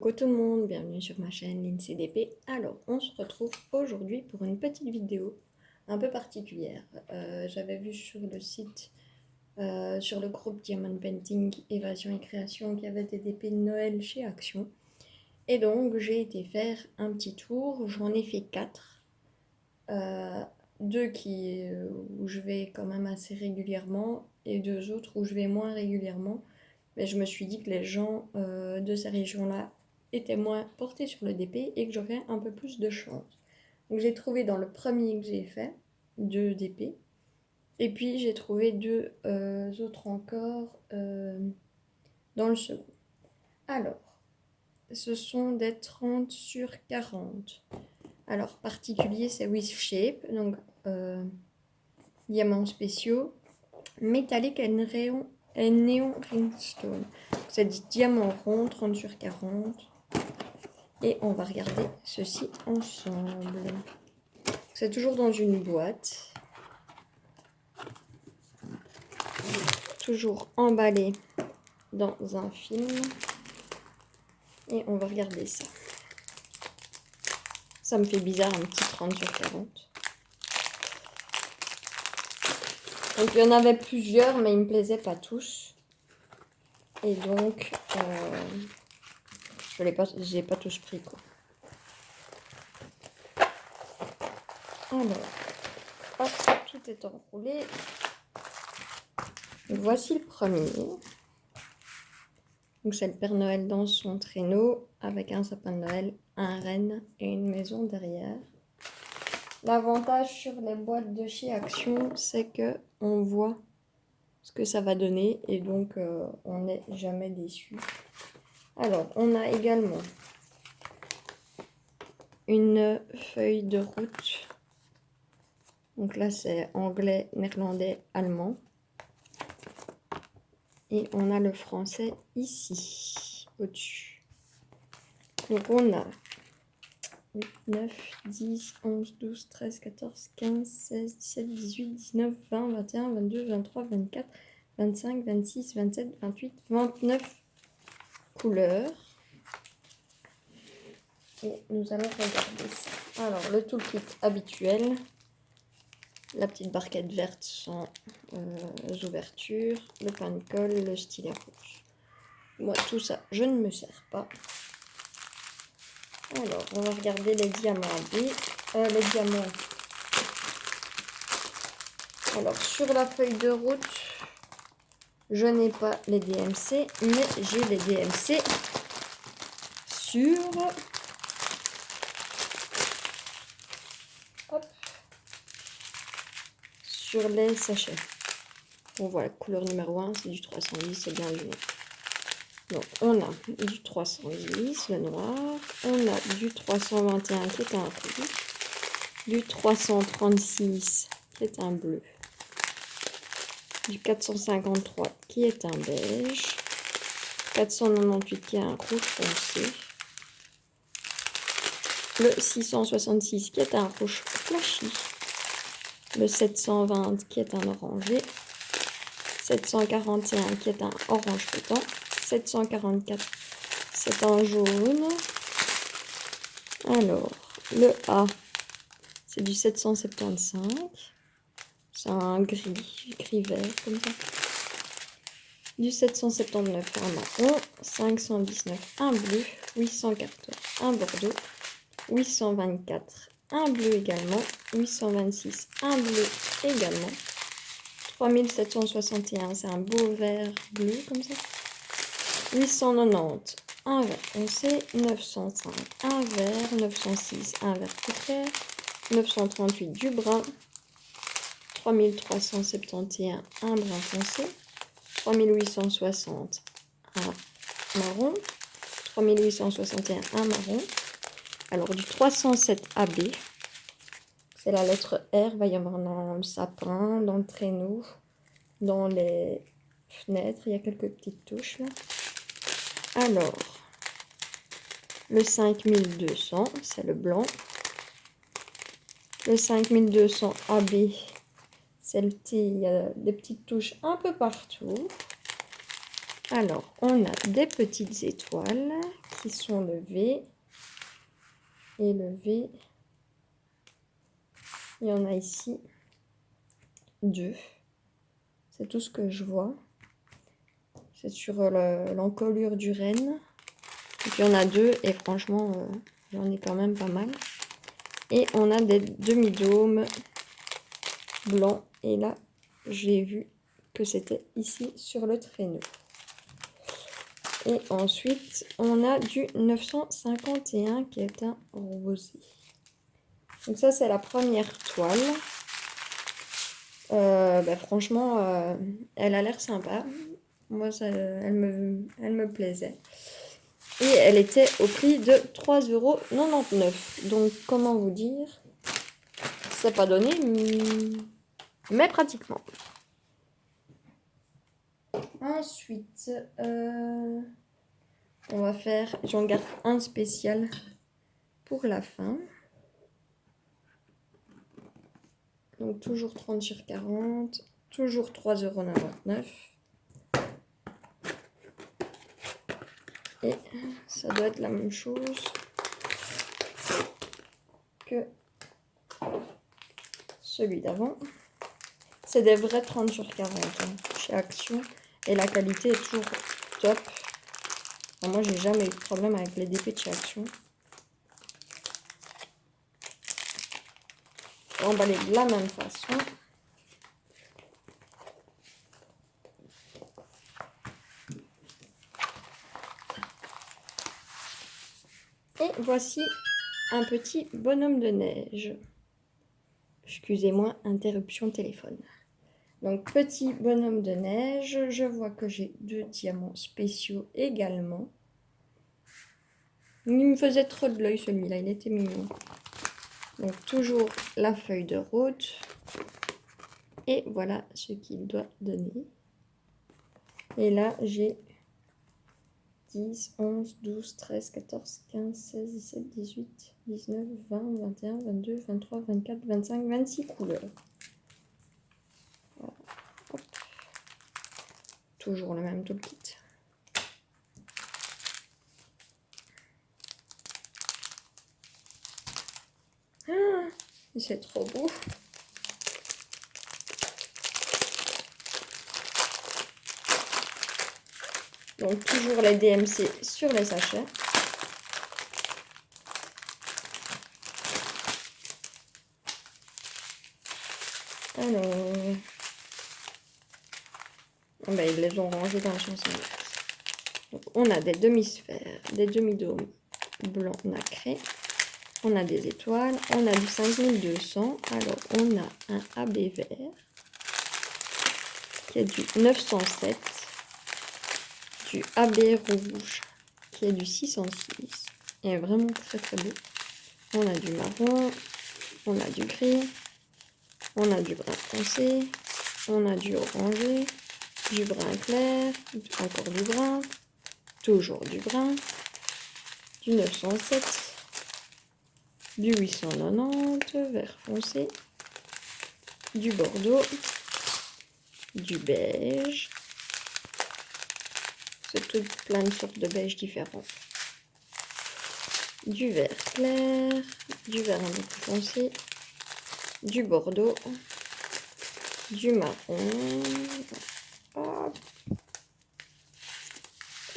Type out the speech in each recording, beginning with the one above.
Coucou tout le monde, bienvenue sur ma chaîne LinCDP. Alors, on se retrouve aujourd'hui pour une petite vidéo un peu particulière. J'avais vu sur le site, sur le groupe Diamond Painting, Évasion et Création, qu'il y avait des DP de Noël chez Action. Et donc, j'ai été faire un petit tour. J'en ai fait 4. Deux où je vais quand même assez régulièrement et 2 autres où je vais moins régulièrement. Mais je me suis dit que les gens de ces régions-là étaient moins portés sur le DP et que j'aurais un peu plus de chance. Donc j'ai trouvé dans le premier que j'ai fait 2 DP. Et puis j'ai trouvé 2 autres encore dans le second. Alors, ce sont des 30 sur 40. Alors, particulier, c'est With Shape, donc diamants spéciaux, métallique et néon ringstone. C'est du diamant rond, 30 sur 40. Et on va regarder ceci ensemble. C'est toujours dans une boîte. Toujours emballé dans un film. Et on va regarder ça. Ça me fait bizarre, un petit 30 sur 40. Donc il y en avait plusieurs, mais ils ne me plaisaient pas tous. Et donc, je n'ai pas tous pris, quoi. Alors, hop, tout est enroulé. Voici le premier. Donc c'est le Père Noël dans son traîneau avec un sapin de Noël, un renne et une maison derrière. L'avantage sur les boîtes de chez Action, c'est que on voit ce que ça va donner et donc on n'est jamais déçu. Alors on a également une feuille de route. Donc là c'est anglais, néerlandais, allemand. Et on a le français ici, au-dessus. Donc on a 8, 9, 10, 11, 12, 13, 14, 15, 16, 17, 18, 19, 20, 21, 22, 23, 24, 25, 26, 27, 28, 29 couleurs. Et nous allons regarder ça. Alors, le toolkit habituel. La petite barquette verte sans ouvertures. Le pain de colle, le stylet rouge. Moi, tout ça, je ne me sers pas. Alors, on va regarder les diamants les diamants. Alors, sur la feuille de route, je n'ai pas les DMC, mais j'ai les DMC sur... Hop, sur les sachets. On voit la couleur numéro 1, c'est du 310, c'est bien joli. Donc, on a du 310, le noir. On a du 321 qui est un rouge. Du 336 qui est un bleu. Du 453 qui est un beige. 498 qui est un rouge foncé. Le 666 qui est un rouge flashy. Le 720 qui est un orangé. 741 qui est un orange pétant. 744 c'est un jaune. Alors, le A, c'est du 775. C'est un gris vert comme ça. Du 779, un marron. 519, un bleu. 814, un bordeaux. 824, un bleu également. 826, un bleu également. 3761, c'est un beau vert bleu comme ça. 890, un vert foncé. 905, un vert. 906, un vert plus clair. 938, du brun. 3371, un brun foncé. 3860, un marron. 3861, un marron. Alors du 307 AB, c'est la lettre R, va y avoir dans le sapin, dans le traîneau, dans les fenêtres, il y a quelques petites touches là. Alors, le 5200, c'est le blanc. Le 5200 AB, c'est le thé, il y a des petites touches un peu partout. Alors, on a des petites étoiles qui sont le V et le V. Il y en a ici 2. C'est tout ce que je vois. C'est sur l'encolure du renne. Et puis il y en a 2 et franchement, j'en ai quand même pas mal. Et on a des demi-dômes blancs. Et là, j'ai vu que c'était ici sur le traîneau. Et ensuite, on a du 951 qui est un rosé. Donc ça, c'est la première toile. Franchement, elle a l'air sympa. Moi, elle me plaisait. Et elle était au prix de 3,99 €. Donc, comment vous dire, c'est pas donné, mais pratiquement. Ensuite, on va faire, j'en garde un spécial pour la fin. Donc, toujours 30 sur 40, toujours 3,99 €. Et ça doit être la même chose que celui d'avant. C'est des vrais 30 sur 40 chez Action. Et la qualité est toujours top. Enfin, moi, j'ai jamais eu de problème avec les DP de chez Action. Emballé de la même façon. Et voici un petit bonhomme de neige. Excusez-moi, interruption téléphone. Donc, petit bonhomme de neige. Je vois que j'ai 2 diamants spéciaux également. Il me faisait trop de l'œil celui-là, il était mignon. Donc, toujours la feuille de route. Et voilà ce qu'il doit donner. Et là, j'ai 10, 11, 12, 13, 14, 15, 16, 17, 18, 19, 20, 21, 22, 23, 24, 25, 26 couleurs. Voilà. Hop. Toujours le même toolkit. Ah, c'est trop beau. Donc toujours les DMC sur les sachets. Alors, ils les ont rangés dans la chansonnette. Donc on a des demi-sphères, des demi-dômes blancs nacrés. On a des étoiles, on a du 5200. Alors on a un AB vert qui est du 907. Du AB rouge qui est du 606. Il est vraiment très très beau. On a du marron, on a du gris, on a du brun foncé, on a du orangé, du brun clair, encore du brun, toujours du brun, du 907, du 890, vert foncé, du bordeaux, du beige. C'est toutes plein de sortes de beige différents. Du vert clair, du vert un peu plus foncé, du bordeaux, du marron, hop,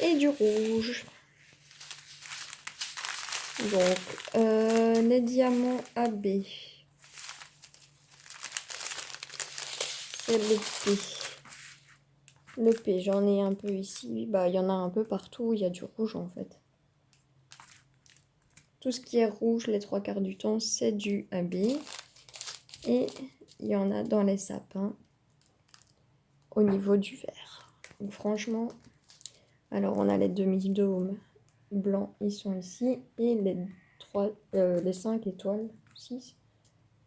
et du rouge. Donc, les diamants AB, c'est le P. Le P, j'en ai un peu ici. Bah, il y en a un peu partout. Il y a du rouge en fait. Tout ce qui est rouge, les 3/4 du temps, c'est du AB. Et il y en a dans les sapins au niveau du vert. Donc, franchement, alors on a les demi-dômes blancs, ils sont ici. Et les 5 étoiles,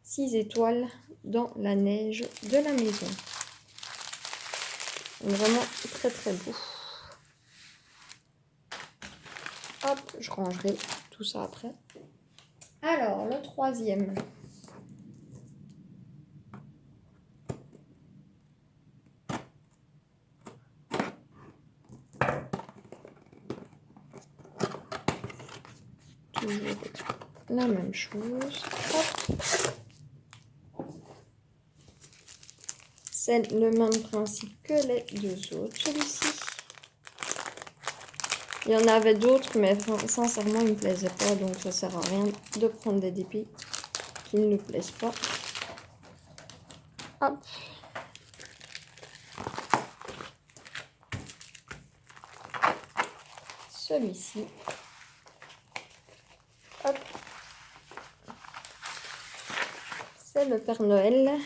6 étoiles dans la neige de la maison. Vraiment très très beau. Hop, je rangerai tout ça après. Alors, le troisième. toujours la même chose. Hop. C'est le même principe que les deux autres, celui-ci. Il y en avait d'autres, mais sincèrement, ils ne me plaisaient pas, donc ça sert à rien de prendre des DP qui ne nous plaisent pas. Hop. Celui-ci. Hop. C'est le Père Noël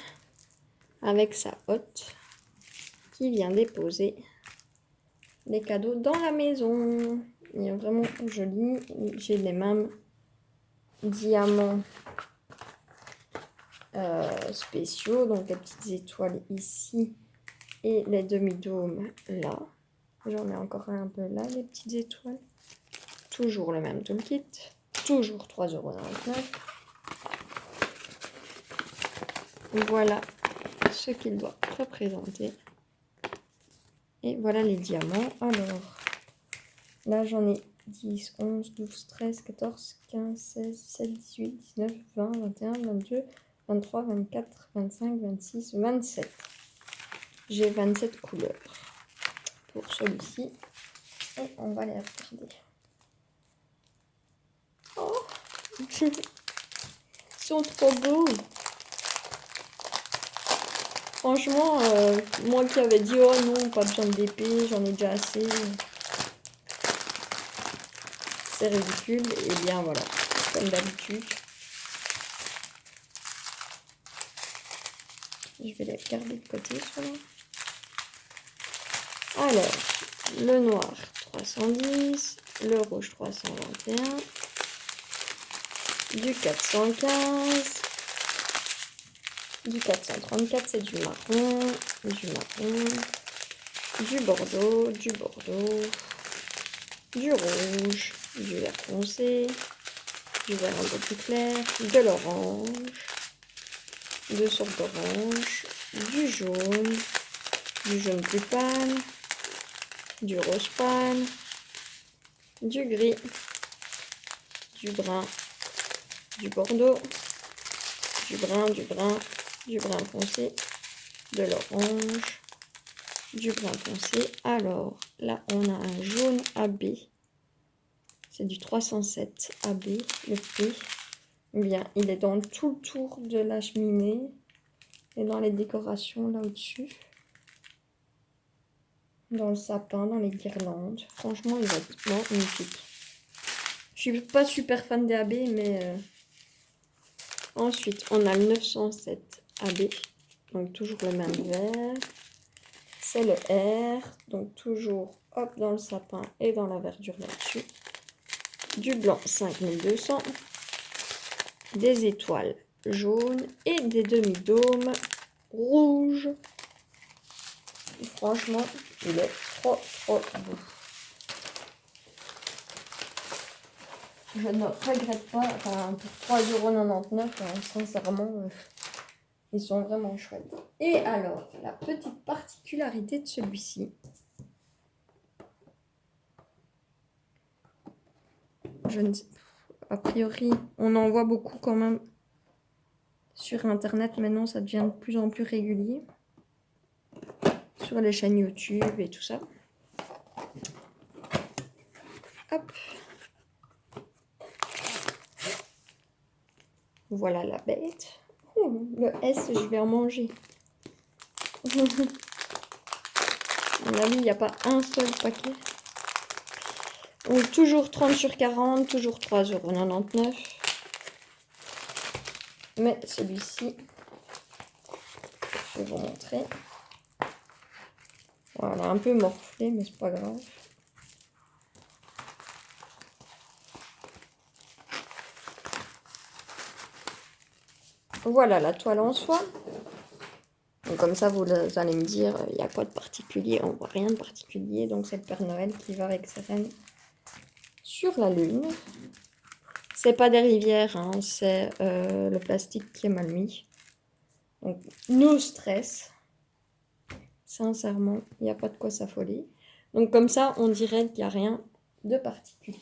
avec sa hotte qui vient déposer les cadeaux dans la maison. Il est vraiment joli. J'ai les mêmes diamants spéciaux, donc les petites étoiles ici et les demi-dômes là. J'en ai encore un peu là, les petites étoiles. Toujours le même toolkit. Toujours 3,99 €. Voilà ce qu'il doit représenter. Et voilà les diamants. Alors, là j'en ai 10, 11, 12, 13, 14, 15, 16, 17, 18, 19, 20, 21, 22, 23, 24, 25, 26, 27. J'ai 27 couleurs pour celui-ci. Et on va les regarder. Oh, ils sont trop beaux. Franchement, moi qui avais dit oh non, pas besoin de d'épée, j'en ai déjà assez. C'est ridicule. Et bien voilà, comme d'habitude. Je vais les garder de côté, ceux-là. Alors, le noir 310, le rouge 321, du 415, du 434, c'est du marron, du bordeaux, du rouge, du vert foncé, du vert un peu plus clair, de l'orange, deux sortes d'orange, du jaune plus pâle, du rose pâle, du gris, du brun, du bordeaux, du brun foncé, de l'orange, du brun foncé. Alors là, on a un jaune AB. C'est du 307 AB, le P. Bien, il est dans tout le tour de la cheminée et dans les décorations là au-dessus. Dans le sapin, dans les guirlandes. Franchement, il va être magnifique. Je suis pas super fan des AB, mais ensuite, on a le 907 AB. Donc, toujours le même vert. C'est le R. Donc, toujours hop dans le sapin et dans la verdure là-dessus. Du blanc 5200. Des étoiles jaunes et des demi-dômes rouges. Franchement, il est trop beau. Je ne regrette pas, enfin, pour 3,99 €, sincèrement, ils sont vraiment chouettes. Et alors, la petite particularité de celui-ci, je ne sais, a priori, on en voit beaucoup quand même sur internet. Maintenant, ça devient de plus en plus régulier sur les chaînes YouTube et tout ça. Hop. Voilà la bête. Oh, le S, je vais en manger. À mon avis, il n'y a pas un seul paquet. Donc, toujours 30 sur 40, toujours 3,99 €. Mais celui-ci, je vais vous montrer. Voilà, un peu morflé, mais c'est pas grave. Voilà la toile en soie. Donc comme ça, vous allez me dire, il y a quoi de particulier? On voit rien de particulier. Donc c'est le Père Noël qui va avec ses reines sur la lune. C'est pas des rivières, hein, c'est le plastique qui est mal mis. Donc no stress. Sincèrement, il n'y a pas de quoi s'affoler. Donc comme ça, on dirait qu'il n'y a rien de particulier.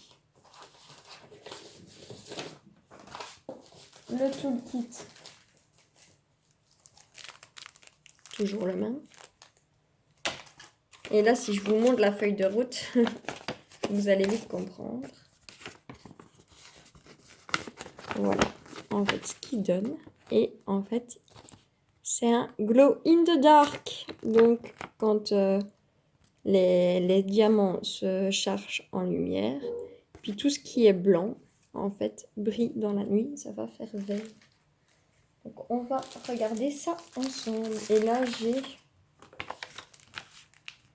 le toolkit. Toujours le même. Et là, si je vous montre la feuille de route, vous allez vite comprendre. Voilà, en fait, ce qu'il donne. Et en fait, c'est un glow in the dark. Donc, quand les diamants se chargent en lumière, puis tout ce qui est blanc, en fait, brille dans la nuit, ça va faire vert. Donc, on va regarder ça ensemble. Et là, j'ai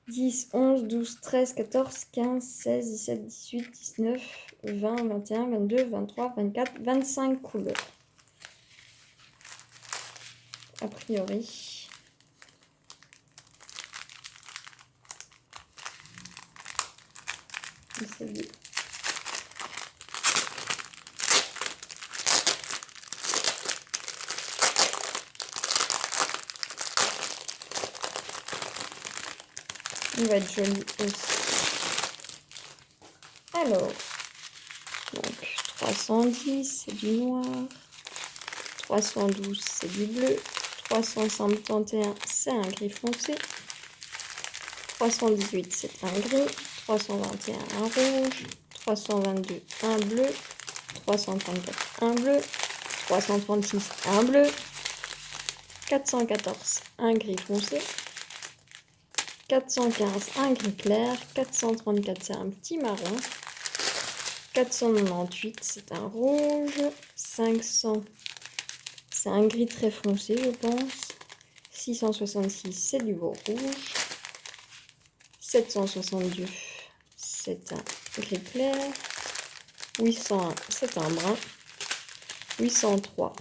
10, 11, 12, 13, 14, 15, 16, 17, 18, 19, 20, 21, 22, 23, 24, 25 couleurs. A priori. Il va être joli aussi. Alors, donc 310, c'est du noir. 312, c'est du bleu. 371, c'est un gris foncé. 318, c'est un gris. 321, un rouge. 322, un bleu. 334, un bleu. 336, un bleu. 414, un gris foncé. 415, un gris clair. 434, c'est un petit marron. 498, c'est un rouge. 500, c'est un gris très foncé, je pense. 666, c'est du beau rouge. 762, c'est un gris clair. 801, c'est un brun. 803,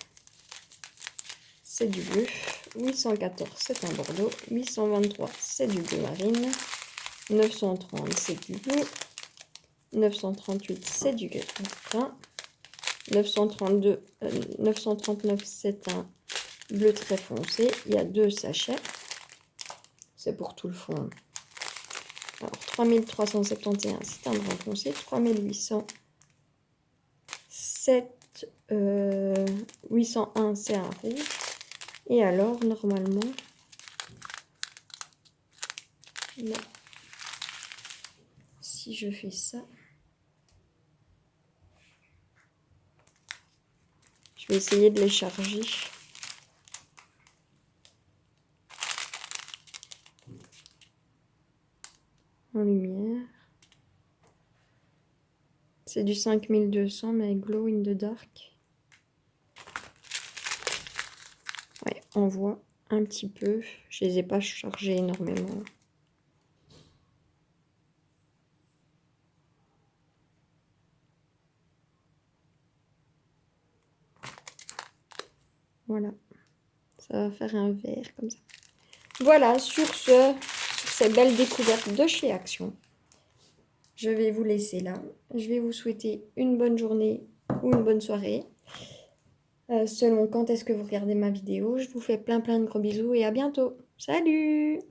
c'est du bleu. 814, c'est un bordeaux. 823, c'est du bleu marine. 930, c'est du bleu. 938, c'est du gris brun. 939, c'est un bleu très foncé. Il y a 2 sachets. C'est pour tout le fond. Alors, 3371, c'est un brun foncé. 3807, 801, c'est un rouge. Et alors, normalement, là, si je fais ça, je vais essayer de les charger. En lumière. C'est du 5200, mais glow in the dark. Ouais, on voit un petit peu. Je les ai pas chargés énormément. Voilà. Ça va faire un vert comme ça. Voilà, sur ces belles découvertes de chez Action, je vais vous laisser là. Je vais vous souhaiter une bonne journée ou une bonne soirée. Selon quand est-ce que vous regardez ma vidéo. Je vous fais plein de gros bisous et à bientôt. Salut!